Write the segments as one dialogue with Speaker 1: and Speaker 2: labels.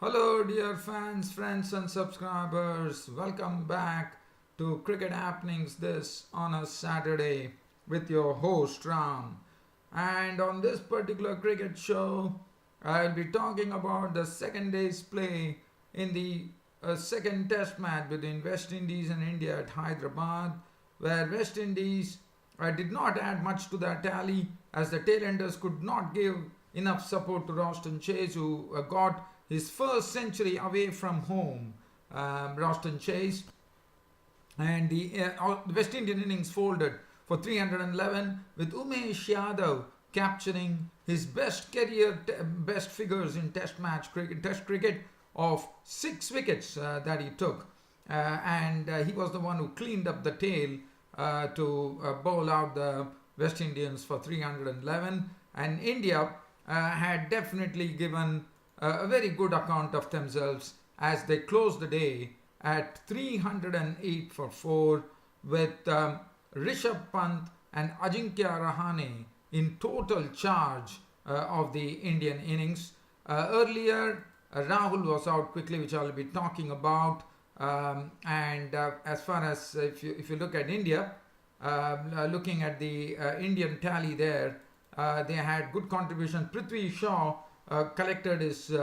Speaker 1: Hello, dear fans, friends, and subscribers. Welcome back to Cricket Happenings this on a Saturday with your host Ram. And on this particular cricket show, I'll be talking about the second day's play in the second test match between West Indies and India at Hyderabad, where West Indies did not add much to their tally as the tailenders could not give enough support to Roston Chase, who got his first century away from home. Roston Chase and the West Indian innings folded for 311 with Umesh Yadav capturing his best career best figures in test cricket of 6 wickets that he took, and he was the one who cleaned up the tail to bowl out the West Indians for 311, and India had definitely given a very good account of themselves as they closed the day at 308 for 4 with Rishabh Pant and Ajinkya Rahane in total charge of the Indian innings. Earlier, Rahul was out quickly, which I'll be talking about. As far as if you look at India, looking at the Indian tally there, they had good contribution. Prithvi Shaw collected his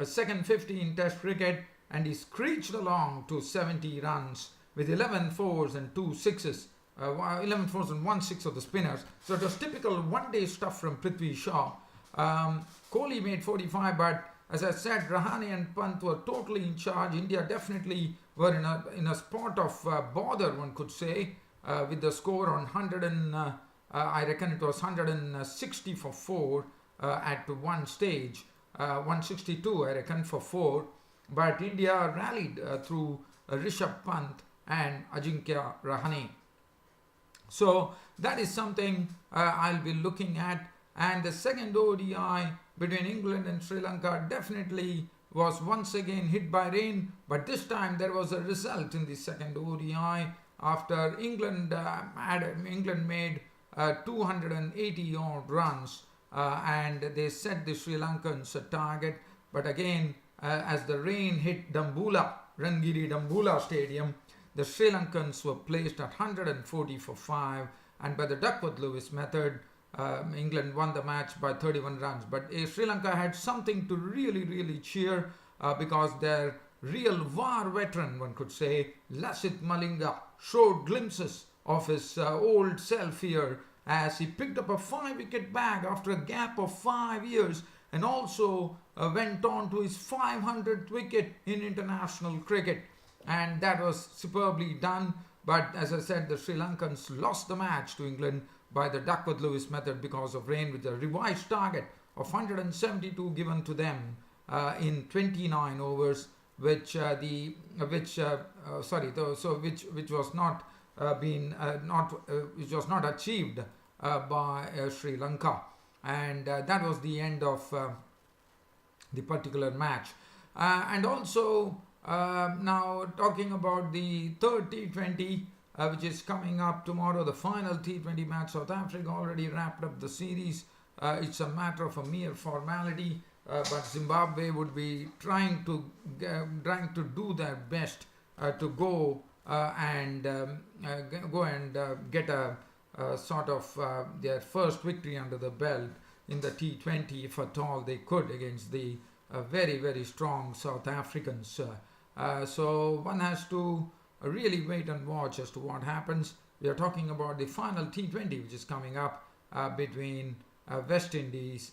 Speaker 1: second 50 in Test cricket, and he screeched along to 70 runs with 11 fours and 2 sixes. 11 fours and 1 6 of the spinners. So it was typical one-day stuff from Prithvi Shaw. Kohli made 45, but as I said, Rahane and Pant were totally in charge. India definitely were in a spot of bother, one could say, with the score on 100 and I reckon it was 160 for 4 at one stage, 162 I reckon for 4. But India rallied through Rishabh Pant and Ajinkya Rahane. So that is something I'll be looking at. And the second ODI between England and Sri Lanka definitely was once again hit by rain, but this time there was a result in the second ODI after England made 280 odd runs and they set the Sri Lankans a target, but again as the rain hit Rangiri Dambula Stadium, the Sri Lankans were placed at 140 for 5, and by the Duckworth-Lewis method, England won the match by 31 runs. But Sri Lanka had something to really cheer because their real VAR veteran, one could say, Lasith Malinga, showed glimpses of his old self here as he picked up a 5-wicket bag after a gap of 5 years, and also went on to his 500th wicket in international cricket. And that was superbly done. But as I said, the Sri Lankans lost the match to England by the Duckworth-Lewis method because of rain, with a revised target of 172 given to them in 29 overs, which was not achieved by Sri Lanka, and that was the end of the particular match. And also now talking about the third T20, which is coming up tomorrow, the final T20 match. South Africa already wrapped up the series. It's a matter of a mere formality, but Zimbabwe would be trying to do their best to go and get a sort of their first victory under the belt in the T20, if at all they could, against the very strong South Africans. So one has to really wait and watch as to what happens. We are talking about the final T20, which is coming up between West Indies,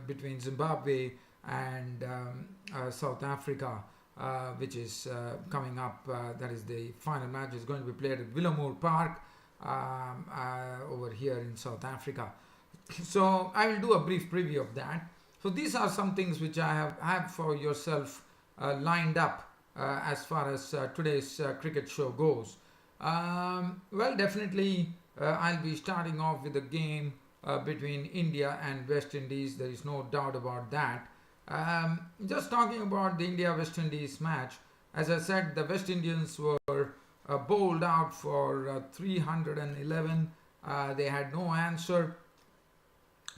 Speaker 1: between Zimbabwe and South Africa, which is coming up. That is the final match is going to be played at Willamore Park over here in South Africa. So I will do a brief preview of that. So these are some things which I have for yourself lined up as far as today's cricket show goes. Well, definitely I'll be starting off with the game between India and West Indies. There is no doubt about that. Just talking about the India-West Indies match, as I said, the West Indians were bowled out for 311. They had no answer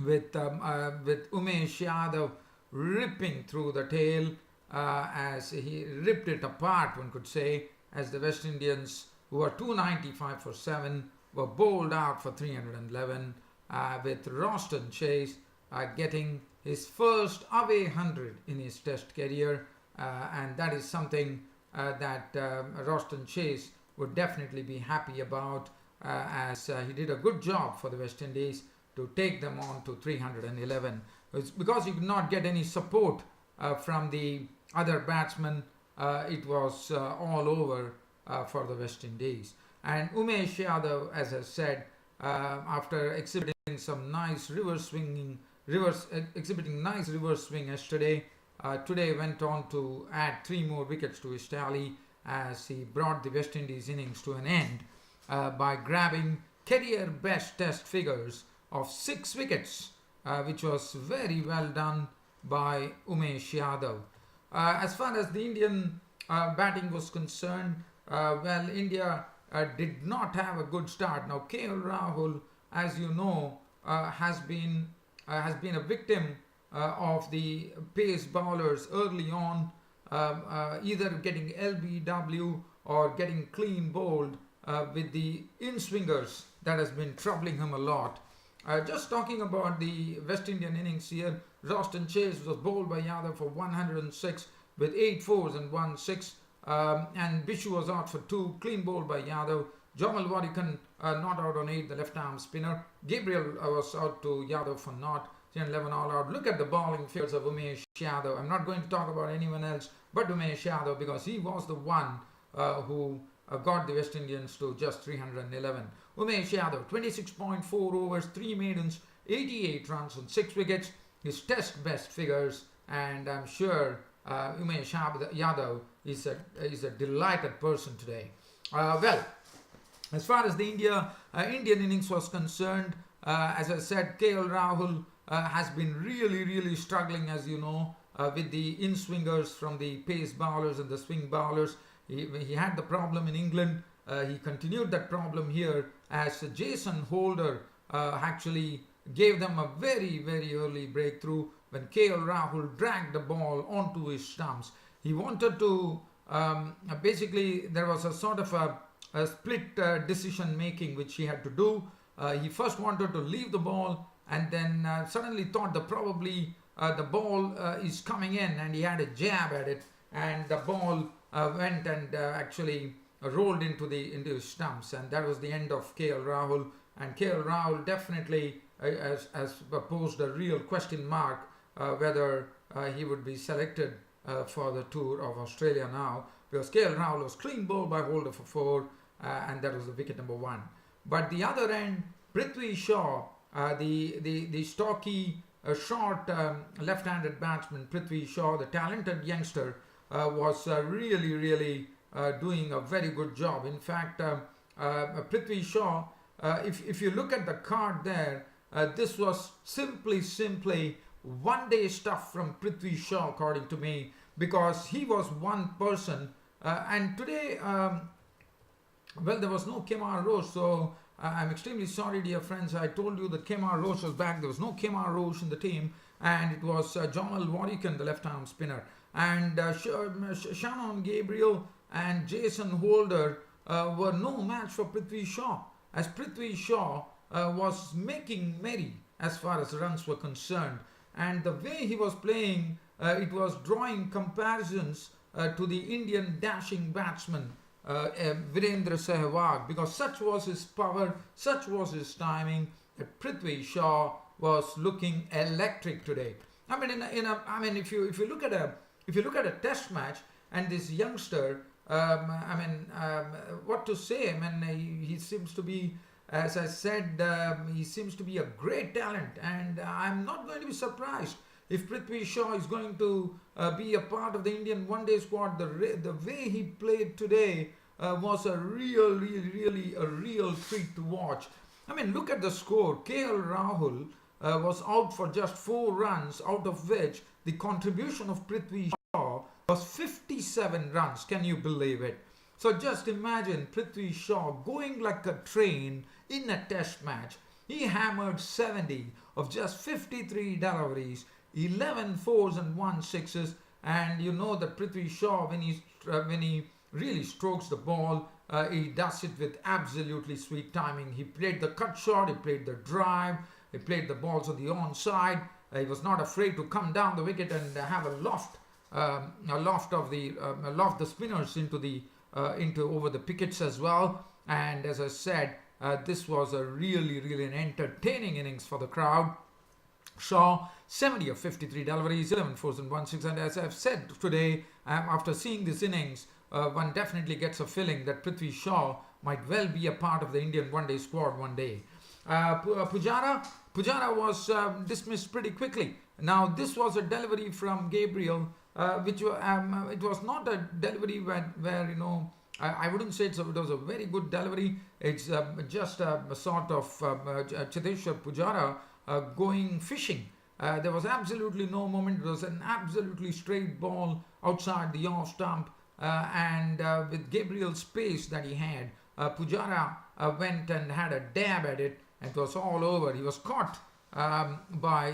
Speaker 1: with Umesh Yadav ripping through the tail as he ripped it apart, one could say, as the West Indians, who were 295 for 7, were bowled out for 311, with Roston Chase getting his first away 100 in his Test career, and that is something that Roston Chase would definitely be happy about, as he did a good job for the West Indies to take them on to 311. It's because he could not get any support from the other batsmen. It was all over for the West Indies. And Umesh Yadav, as I said, after exhibiting some nice reverse swing yesterday, today went on to add 3 more wickets to his tally, as he brought the West Indies innings to an end by grabbing career best Test figures of 6 wickets, which was very well done by Umesh Yadav. As far as the Indian batting was concerned, well, India did not have a good start. Now, KL Rahul, as you know, has been a victim of the pace bowlers early on, either getting LBW or getting clean bowled with the in-swingers. That has been troubling him a lot. Just talking about the West Indian innings here, Roston Chase was bowled by Yadav for 106 with 8 fours and 1 6, and Bishu was out for 2, clean bowled by Yadav. Jamal Warrican not out on 8, the left-arm spinner. Gabriel was out to Yadav for not, 11 all out. Look at the bowling figures of Umesh Yadav. I'm not going to talk about anyone else but Umesh Yadav, because he was the one who got the West Indians to just 311. Umesh Yadav, 26.4 overs, 3 maidens, 88 runs on 6 wickets, his Test best figures, and I'm sure Umesh Yadav is a delighted person today. Well, as far as the Indian innings was concerned, as I said, KL Rahul has been really struggling, as you know, with the in-swingers from the pace bowlers and the swing bowlers. He had the problem in England. He continued that problem here, as Jason Holder actually gave them a very early breakthrough when KL Rahul dragged the ball onto his stumps. He wanted to, basically there was a sort of a split decision making which he had to do. He first wanted to leave the ball, and then suddenly thought that probably the ball is coming in, and he had a jab at it, and the ball went and actually rolled into his stumps, and that was the end of KL Rahul. And KL Rahul definitely has posed a real question mark whether he would be selected for the tour of Australia now, because KL Rahul was clean bowled by Holder for 4, and that was the wicket number 1. But the other end, Prithvi Shaw, the stocky, short left-handed batsman Prithvi Shaw, the talented youngster, was really doing a very good job. In fact, Prithvi Shaw, if you look at the card there, this was simply one-day stuff from Prithvi Shaw, according to me, because he was one person. And today, well, there was no Kemar Roach, so I'm extremely sorry, dear friends. I told you that Kemar Roach was back. There was no Kemar Roach in the team, and it was Jamal Warrican, the left-arm spinner. And Shannon Gabriel and Jason Holder were no match for Prithvi Shaw, as Prithvi Shaw was making merry as far as runs were concerned. And the way he was playing, it was drawing comparisons to the Indian dashing batsman Virendra Sehwag, because such was his power, such was his timing, that Prithvi Shaw was looking electric today. I mean, if you look at a Test match and this youngster, what to say? I mean, he seems to be, as I said, he seems to be a great talent, and I'm not going to be surprised if Prithvi Shaw is going to be a part of the Indian one-day squad. The way he played today was a really a real treat to watch. I mean, look at the score. KL Rahul was out for just 4 runs, out of which the contribution of Prithvi Shaw was 57 runs. Can you believe it? So just imagine Prithvi Shaw going like a train in a Test match. He hammered 70 of just 53 deliveries, 11 fours and 1 sixes. And you know that Prithvi Shaw, when he really strokes the ball, he does it with absolutely sweet timing. He played the cut shot, he played the drive, he played the balls on the onside. He was not afraid to come down the wicket and have a loft the spinners into over the pickets as well. And as I said, this was a really an entertaining innings for the crowd. Shaw 70 of 53 deliveries, 11 fours and 1 6. And as I've said today, after seeing this innings, one definitely gets a feeling that Prithvi Shaw might well be a part of the Indian one-day squad one day. Pujara was dismissed pretty quickly. Now this was a delivery from Gabriel, which it was not a delivery where you know, I wouldn't say it was a very good delivery. It's just a sort of Cheteshwar Pujara going fishing. There was absolutely no moment. It was an absolutely straight ball outside the off stump, and with Gabriel's pace that he had, Pujara went and had a dab at it, and it was all over. He was caught by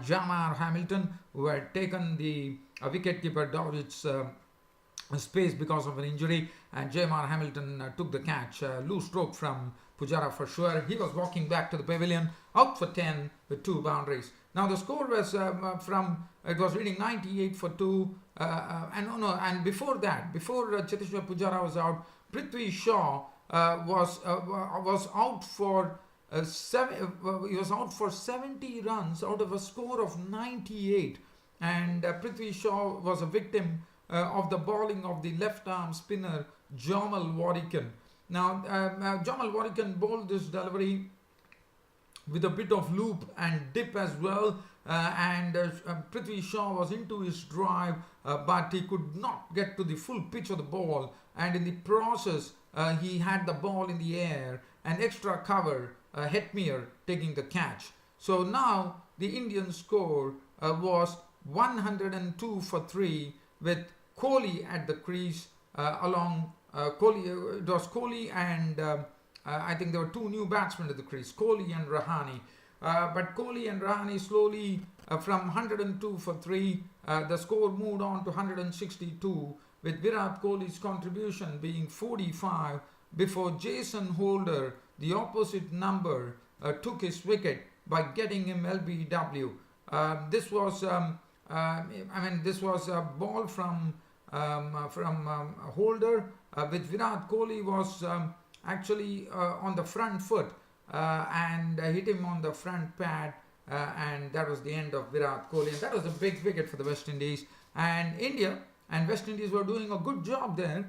Speaker 1: Jamar Hamilton, who had taken the wicketkeeper Dovic's space because of an injury, and Jamar Hamilton took the catch. Loose stroke from Pujara for sure. He was walking back to the pavilion, out for 10 with 2 boundaries. Now the score was it was reading 98 for 2, and before that, before Cheteshwar Pujara was out, Prithvi Shaw was out for he was out for 70 runs out of a score of 98, and Prithvi Shaw was a victim of the bowling of the left-arm spinner Jamal Warrican. Now Jamal Warrican bowled this delivery with a bit of loop and dip as well, and Prithvi Shaw was into his drive, but he could not get to the full pitch of the ball, and in the process he had the ball in the air, an extra cover, Hetmyer taking the catch. So now the Indian score was 102 for 3 with Kohli at the crease along Kohli. It was Kohli and I think there were 2 new batsmen at the crease, Kohli and Rahane. But Kohli and Rahane slowly from 102 for 3, the score moved on to 162 with Virat Kohli's contribution being 45 before Jason Holder, the opposite number, took his wicket by getting him LBW. This was this was a ball from Holder, which Virat Kohli was actually on the front foot and hit him on the front pad, and that was the end of Virat Kohli. And that was a big wicket for the West Indies. And India and West Indies were doing a good job there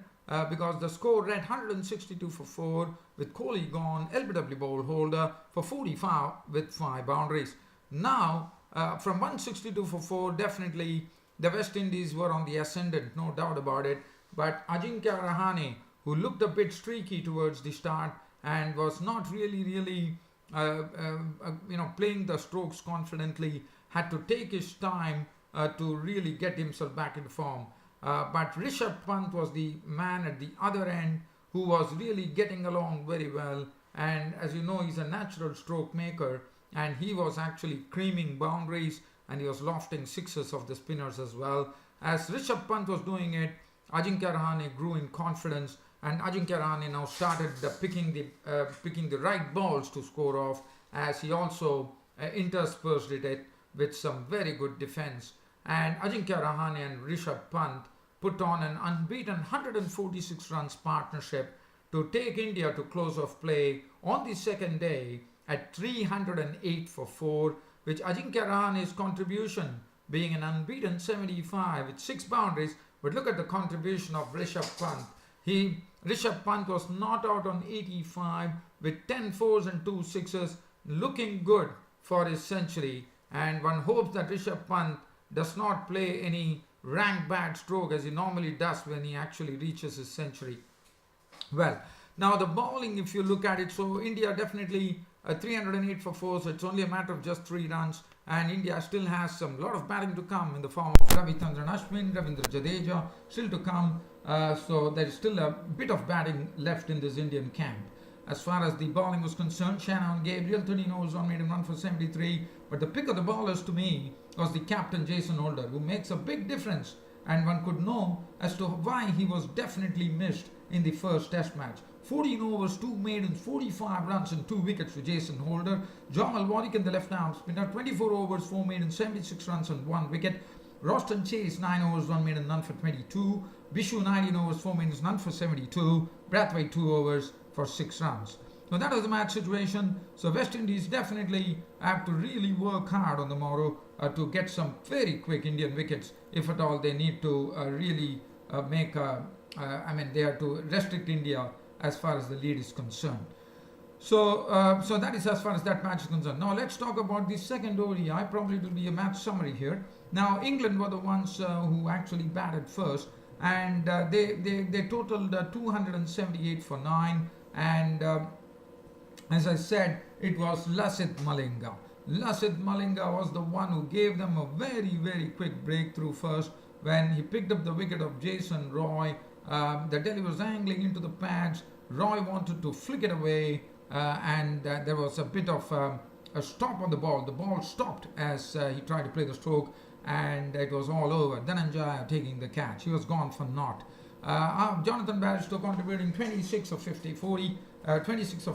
Speaker 1: because the score read 162 for 4 with Kohli gone, LBW ball Holder for 45 with 5 boundaries. Now from 162 for 4, definitely the West Indies were on the ascendant, no doubt about it. But Ajinkya Rahane, who looked a bit streaky towards the start and was not really playing the strokes confidently, had to take his time to really get himself back in form. But Rishabh Pant was the man at the other end who was really getting along very well. And as you know, he's a natural stroke maker, and he was actually creaming boundaries, and he was lofting sixes of the spinners as well. As Rishabh Pant was doing it, Ajinkya Rahane grew in confidence, and Ajinkya Rahane now started picking the right balls to score off, as he also interspersed it with some very good defense. And Ajinkya Rahane and Rishabh Pant put on an unbeaten 146 runs partnership to take India to close of play on the second day at 308 for 4, with Ajinkya Rahane's contribution being an unbeaten 75 with 6 boundaries. But look at the contribution of Rishabh Pant. Rishabh Pant was not out on 85 with 10 fours and 2 sixes, looking good for his century. And one hopes that Rishabh Pant does not play any rank bad stroke as he normally does when he actually reaches his century. Well, now the bowling, if you look at it, so India definitely 308 for 4, so it's only a matter of just 3 runs, and India still has a lot of batting to come in the form of Ravichandran Ashwin, Ravindra Jadeja still to come, so there is still a bit of batting left in this Indian camp. As far as the bowling was concerned, Shannon Gabriel 13 overs, 1 maiden run for 73, but the pick of the bowlers to me was the captain Jason Holder, who makes a big difference, and one could know as to why he was definitely missed in the first test match. 14 overs, 2 maidens, 45 runs and 2 wickets for Jason Holder. Jamal Warwick, the left-arm spinner, 24 overs, 4 maidens, 76 runs and 1 wicket. Roston Chase, 9 overs, 1 maiden, none for 22. Bishu, 19 overs, 4 maidens, none for 72. Brathwaite, 2 overs for 6 runs. So that was the match situation. So West Indies definitely have to really work hard on the morrow to get some very quick Indian wickets, if at all they need to really make they have to restrict India as far as the lead is concerned. So that is as far as that match is concerned. Now let's talk about the second ODI. Probably it will be a match summary here. Now England were the ones who actually batted first, and they totaled 278 for 9, and as I said, it was Lasith Malinga. Lasith Malinga was the one who gave them a very, very quick breakthrough first when he picked up the wicket of Jason Roy. The Delhi was angling into the pads. Roy wanted to flick it away, and there was a bit of a stop on the ball. The ball stopped as he tried to play the stroke, and it was all over. Dhananjaya taking the catch. He was gone for naught. Jonathan Barristow contributing 26 of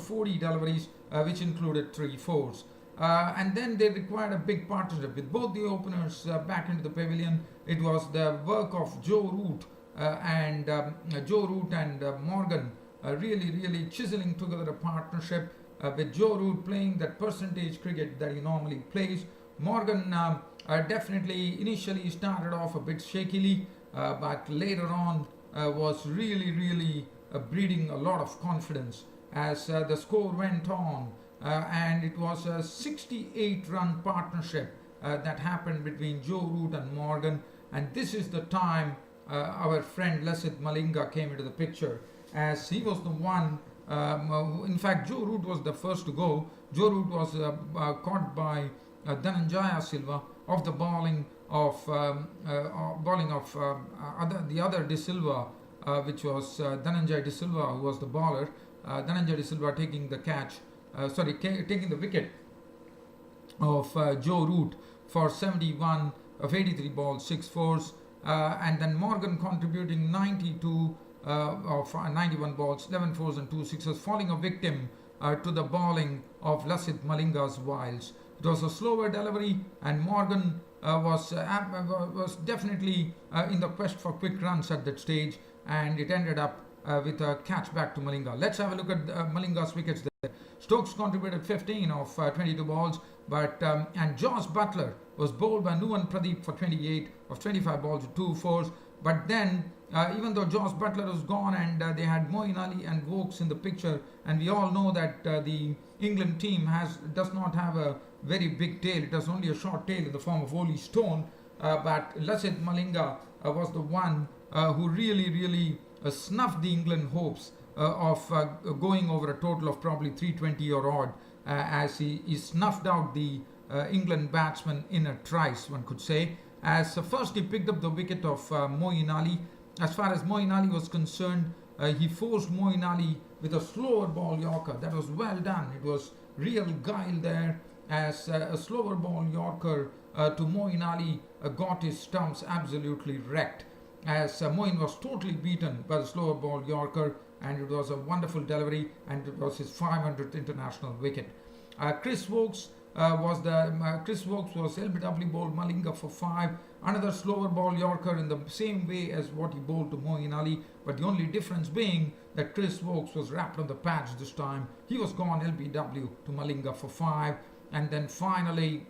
Speaker 1: 40 deliveries, which included 3 fours. And then they required a big partnership with both the openers back into the pavilion. It was the work of Joe Root and Morgan really chiseling together a partnership with Joe Root playing that percentage cricket that he normally plays. Morgan definitely initially started off a bit shakily, but later on was really breeding a lot of confidence as the score went on, and it was a 68-run partnership that happened between Joe Root and Morgan, and this is the time our friend Lasith Malinga came into the picture, as he was the one in fact Joe Root was the first to go. Joe Root was caught by Dhananjaya Silva of the bowling of the other De Silva, which was Dhananjay De Silva, who was the bowler. Dhananjay De Silva taking the taking the wicket of Joe Root for 71 of 83 balls, 6 fours, and then Morgan contributing 92 of 91 balls, 11 fours and 2 sixes, falling a victim to the bowling of Lasith Malinga's wiles. It was a slower delivery, and Morgan was definitely in the quest for quick runs at that stage, and it ended up with a catch back to Malinga. Let's have a look at Malinga's wickets there. Stokes contributed 15 of 22 balls, and Josh Butler was bowled by Nuwan Pradeep for 28 of 25 balls with 2 fours. But then, even though Josh Butler was gone and they had Moeen Ali and Vokes in the picture, and we all know that the England team does not have a very big tail. It has only a short tail in the form of Oli Stone. But Lasith Malinga was the one who really snuffed the England hopes of going over a total of probably 320 or odd, as he snuffed out the England batsman in a trice, one could say. As first he picked up the wicket of Moeen Ali. As far as Moeen Ali was concerned, he forced Moeen Ali with a slower ball Yorker. That was well done. It was real guile there, as a slower ball Yorker to Moeen Ali got his stumps absolutely wrecked, as Moeen was totally beaten by the slower ball Yorker, and it was a wonderful delivery, and it was his 500th international wicket. Chris Vokes was LBW bowled Malinga for 5. Another slower ball Yorker in the same way as what he bowled to Moeen Ali, but the only difference being that Chris Vokes was wrapped on the pads this time. He was gone LBW to Malinga for 5, and then finally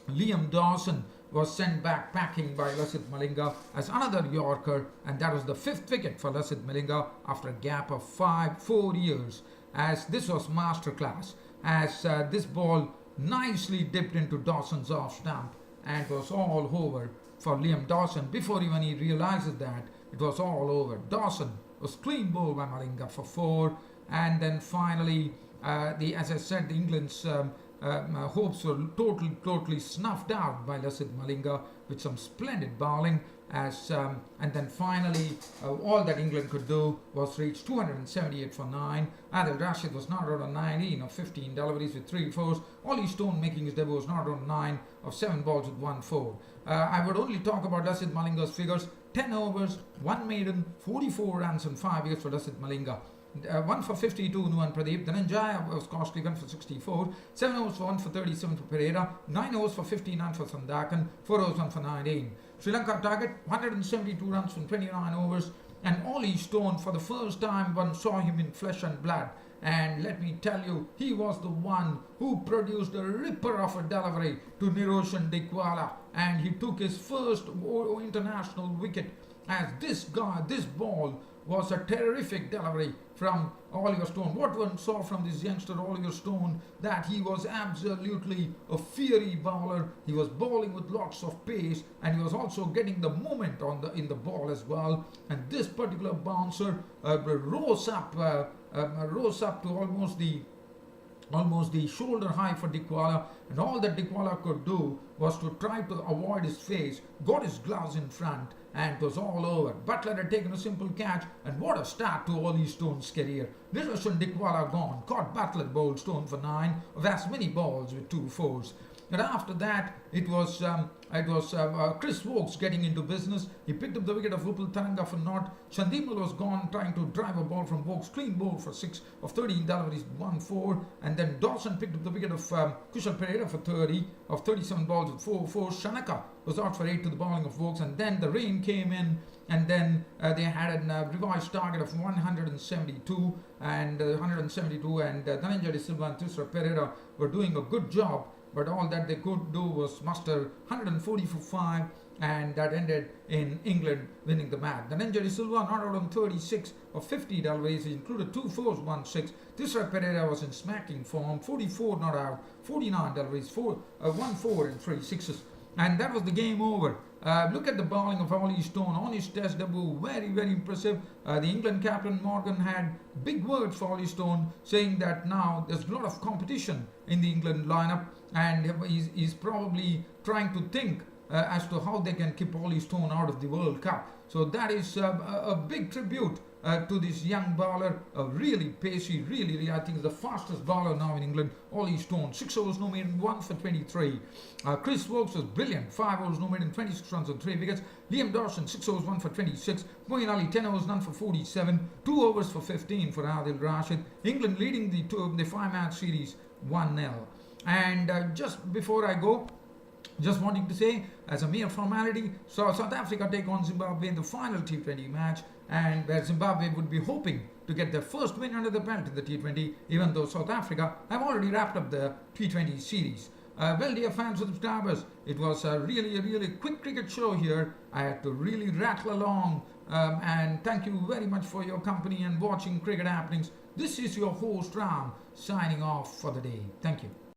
Speaker 1: Liam Dawson was sent back packing by Lasith Malinga as another Yorker, and that was the 5th wicket for Lasith Malinga after a gap of 4 years, as this was masterclass, as this ball nicely dipped into Dawson's off stump and was all over for Liam Dawson. Before even he realizes that, it was all over. Dawson was clean bowled by Malinga for 4, and then finally as I said, England's hopes were totally snuffed out by Lasith Malinga with some splendid bowling. And then finally, all that England could do was reach 278 for 9. Adil Rashid was not out on 19 of 15 deliveries with 3 fours. Ollie Stone making his debut was not out on 9 of 7 balls with 1 4. I would only talk about Lasith Malinga's figures. 10 overs, 1 maiden, 44 runs and 5 wickets for Lasith Malinga. 1 for 52, Nuwan Pradeep. Dhananjaya was costly, 1 for 64. 7 overs for 1 for 37 for Pereira. 9 overs for 59 for Sandakan. 4 overs, 1 for 19. Sri Lanka target 172 runs from 29 overs. And Ollie Stone, for the first time, one saw him in flesh and blood. And let me tell you, he was the one who produced a ripper of a delivery to Niroshan Dikwala. And he took his first international wicket, as this ball was a terrific delivery from Oliver Stone. What one saw from this youngster Oliver Stone, that he was absolutely a fiery bowler. He was bowling with lots of pace, and he was also getting the moment in the ball as well. And this particular bouncer rose up to almost the shoulder high for Dikwala, and all that Dikwala could do was to try to avoid his face, got his gloves in front, and it was all over. Butler had taken a simple catch, and what a start to Ollie Stone's career. Niroshan Dikwala gone, caught Butler, bowled Stone for 9 of as many balls with 2 fours. And after that, it was Chris Wokes getting into business. He picked up the wicket of Vipul Taranga for naught. Chandimal was gone, trying to drive a ball from Wokes. Clean bowl for 6 of 13 deliveries, 1 4. And then Dawson picked up the wicket of Kushal Pereira for 30 of 37 balls with 4 4. Shanaka was out for 8 to the bowling of Wokes. And then the rain came in. And then they had a revised target of 172 and Dhananjaya De Silva and Trisra Pereira were doing a good job. But all that they could do was muster 140 for 5, and that ended in England winning the match. Dhananjaya De Silva not out on 36 of 50 deliveries. He included 2 fours, 1 6. Trisra Pereira was in smacking form, 44 not out, 49 deliveries, 1 4 and 3 sixes. And that was the game over. Look at the bowling of Ollie Stone on his test debut. Very, very impressive. The England captain Morgan had big words for Ollie Stone, saying that now there's a lot of competition in the England lineup, and he's probably trying to think as to how they can keep Ollie Stone out of the World Cup. So that is a big tribute to this young bowler, really pacey, really, I think is the fastest bowler now in England. Ollie Stone, 6 overs, no maiden, 1 for 23. Chris Wokes was brilliant, 5 overs, no maiden, 26 runs on 3 wickets. Liam Dawson, 6 overs, 1 for 26. Moeen Ali, 10 overs, none for 47. 2 overs for 15 for Adil Rashid. England leading the 5-match series 1-0. And just before I go, just wanting to say, as a mere formality, South Africa take on Zimbabwe in the final T20 match, and where Zimbabwe would be hoping to get their first win under the belt in the T20, even though South Africa have already wrapped up the T20 series. Well, dear fans and subscribers, it was a really quick cricket show here. I had to really rattle along, and thank you very much for your company and watching Cricket Happenings. This is your host Ram, signing off for the day. Thank you.